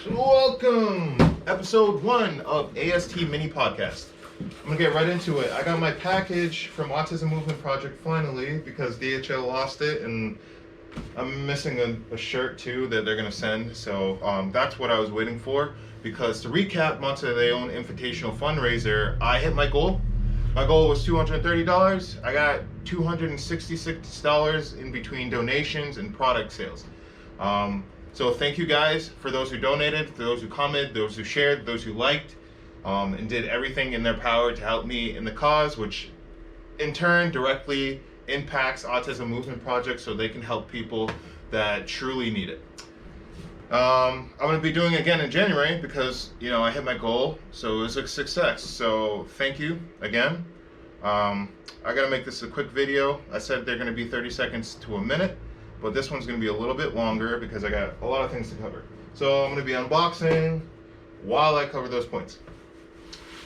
Welcome, episode 1 of AST Mini Podcast. I'm gonna get right into it. I got my package from Autism Movement Project finally because DHL lost it, and I'm missing a shirt too that they're gonna send. So that's what I was waiting for. Because to recap, Monte Leon Invitational fundraiser, I hit my goal. My goal was $230. I got $266 in between donations and product sales. So thank you guys for those who donated, for those who commented, those who shared, those who liked, and did everything in their power to help me in the cause, which in turn directly impacts Autism Movement Project so they can help people that truly need it. I'm going to be doing it again in January because, I hit my goal, so it was a success. So thank you again. I got to make this a quick video. I said they're going to be 30 seconds to a minute. But this one's going to be a little bit longer because I got a lot of things to cover. So I'm going to be unboxing while I cover those points.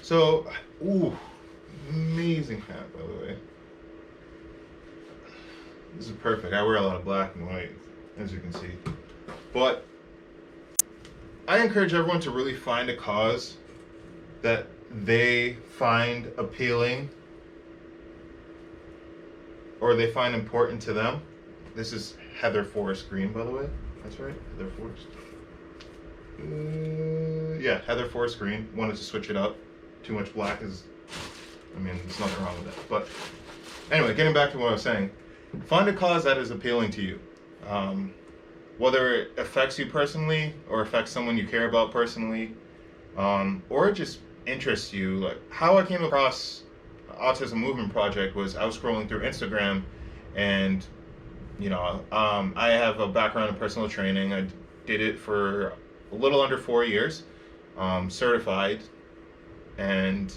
So, amazing hat, by the way. This is perfect. I wear a lot of black and white, as you can see. But I encourage everyone to really find a cause that they find appealing or they find important to them. This is Heather Forest Green, by the way. That's right, Heather Forest. Yeah, Heather Forest Green. Wanted to switch it up. Too much black there's nothing wrong with that. But anyway, getting back to what I was saying. Find a cause that is appealing to you. Whether it affects you personally or affects someone you care about personally, or it just interests you. Like how I came across Autism Movement Project was I was scrolling through Instagram and I have a background in personal training. I did it for a little under 4 years, certified, and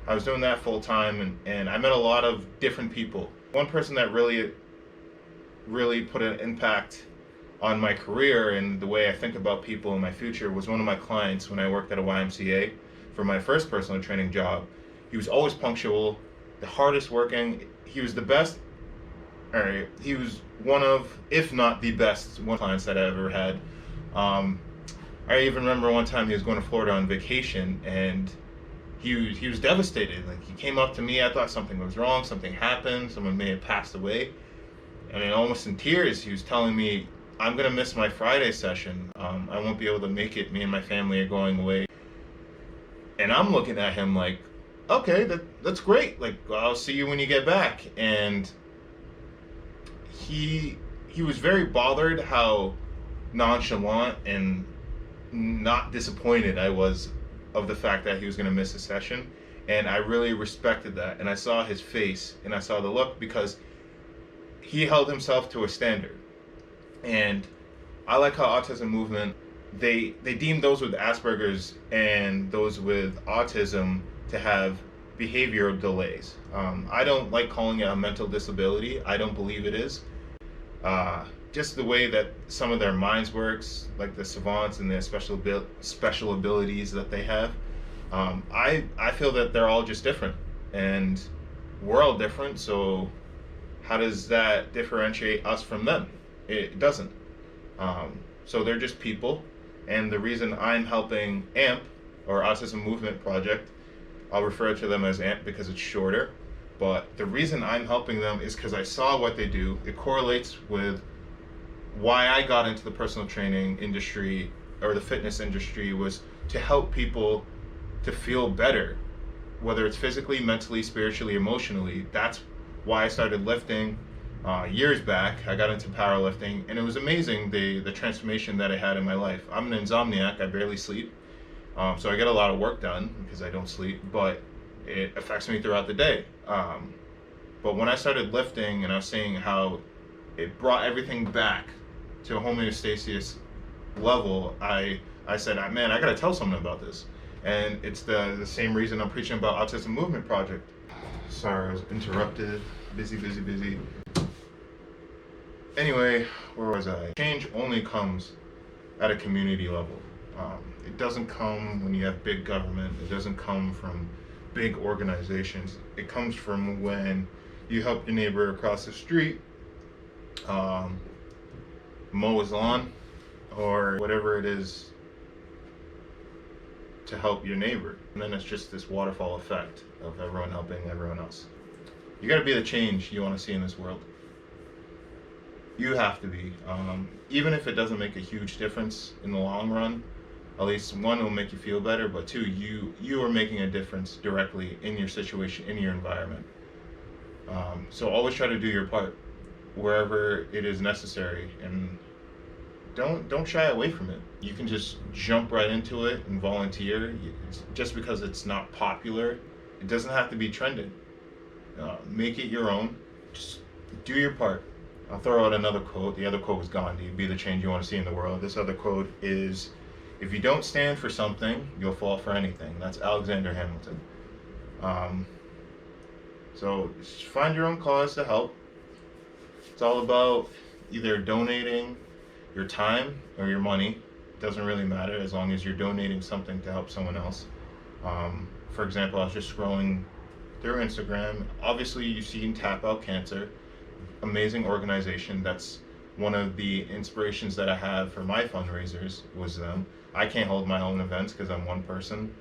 I was doing that full time, and I met a lot of different people. One person that really put an impact on my career and the way I think about people in my future was one of my clients when I worked at a YMCA for my first personal training job. He was always punctual, the hardest working. He was the best. He was one of, if not the best, clients that I ever had. I even remember one time he was going to Florida on vacation, and he was devastated. Like he came up to me, I thought something was wrong, something happened, someone may have passed away, and almost in tears, he was telling me, "I'm gonna miss my Friday session. I won't be able to make it. Me and my family are going away." And I'm looking at him like, "Okay, that's great. Like I'll see you when you get back." And he was very bothered how nonchalant and not disappointed I was of the fact that he was going to miss a session, and I really respected that, and I saw his face and I saw the look because he held himself to a standard. And I like how Autism Movement they deem those with Asperger's and those with autism to have behavioral delays. I don't like calling it a mental disability. I don't believe it is. Just the way that some of their minds works, like the savants and the special abilities that they have. I feel that they're all just different, and we're all different. So how does that differentiate us from them? It doesn't. So they're just people, and the reason I'm helping AMP, or Autism Movement Project, I'll refer to them as AMP because it's shorter. But the reason I'm helping them is because I saw what they do. It correlates with why I got into the personal training industry or the fitness industry, was to help people to feel better, whether it's physically, mentally, spiritually, emotionally. That's why I started lifting years back. I got into powerlifting, and it was amazing the transformation that I had in my life. I'm an insomniac. I barely sleep. So I get a lot of work done because I don't sleep, but it affects me throughout the day. But when I started lifting and I was seeing how it brought everything back to a homeostasis level, I said, man, I gotta tell someone about this. And it's the same reason I'm preaching about Autism Movement Project. Sorry, I was interrupted. Busy. Anyway, where was I? Change only comes at a community level. It doesn't come when you have big government. It doesn't come from big organizations. It comes from when you help your neighbor across the street mow his lawn, or whatever it is to help your neighbor. And then it's just this waterfall effect of everyone helping everyone else. You got to be the change you want to see in this world. You have to be. Even if it doesn't make a huge difference in the long run, at least one, will make you feel better, but two, you are making a difference directly in your situation, in your environment. So always try to do your part wherever it is necessary, and don't shy away from it. You can just jump right into it and volunteer. Just because it's not popular, it doesn't have to be trending. Make it your own. Just do your part. I'll throw out another quote. The other quote was Gandhi: "Be the change you want to see in the world." This other quote is, "If you don't stand for something, you'll fall for anything." That's Alexander Hamilton. So find your own cause to help. It's all about either donating your time or your money. It doesn't really matter as long as you're donating something to help someone else. For example, I was just scrolling through Instagram. Obviously, you've seen Tap Out Cancer. Amazing organization. That's one of the inspirations that I have for my fundraisers was them. I can't hold my own events because I'm one person.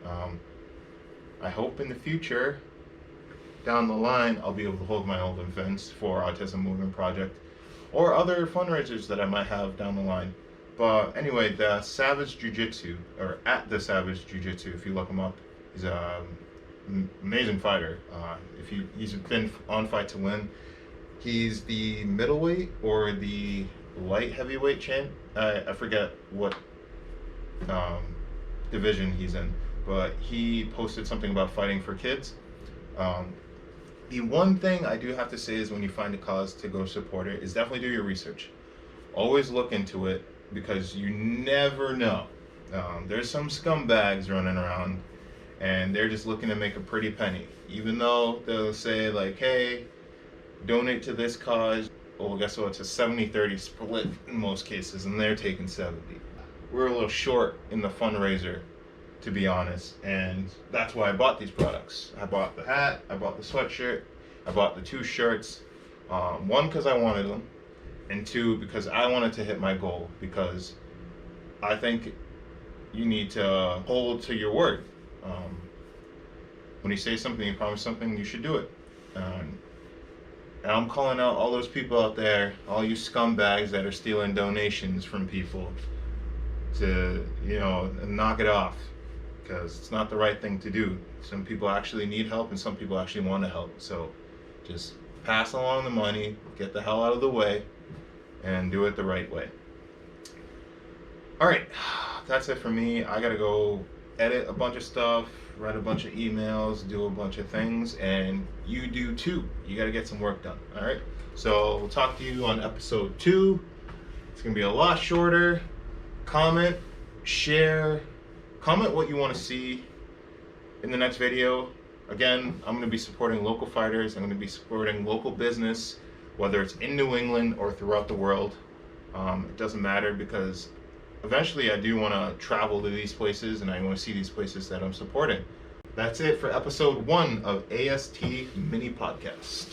I hope in the future, down the line, I'll be able to hold my own events for Autism Movement Project or other fundraisers that I might have down the line. But anyway, the Savage Jiu-Jitsu, or at the Savage Jiu-Jitsu, if you look him up, he's an amazing fighter. He's been on Fight to Win. He's the middleweight or the light heavyweight champ. I forget what division he's in, but he posted something about fighting for kids. The one thing I do have to say is when you find a cause to go support it is definitely do your research. Always look into it because you never know. There's some scumbags running around and they're just looking to make a pretty penny. Even though they'll say like, hey, donate to this cause. Well, guess what? It's a 70-30 split in most cases and they're taking 70. We're a little short in the fundraiser, to be honest, and that's why I bought these products. I bought the hat, I bought the sweatshirt, I bought the 2 shirts. One, because I wanted them, and 2, because I wanted to hit my goal, because I think you need to hold to your word. When you say something, you promise something, you should do it. And I'm calling out all those people out there, all you scumbags that are stealing donations from people, to, knock it off. Because it's not the right thing to do. Some people actually need help and some people actually want to help. So just pass along the money, get the hell out of the way, and do it the right way. Alright, that's it for me. I gotta go edit a bunch of stuff, write a bunch of emails, do a bunch of things, and you do too. You gotta get some work done. Alright, so we'll talk to you on episode 2. It's gonna be a lot shorter. Comment, share, comment what you want to see in the next video. Again, I'm going to be supporting local fighters. I'm going to be supporting local business, whether it's in New England or throughout the world. It doesn't matter because eventually I do want to travel to these places and I want to see these places that I'm supporting. That's it for episode 1 of AST Mini Podcast.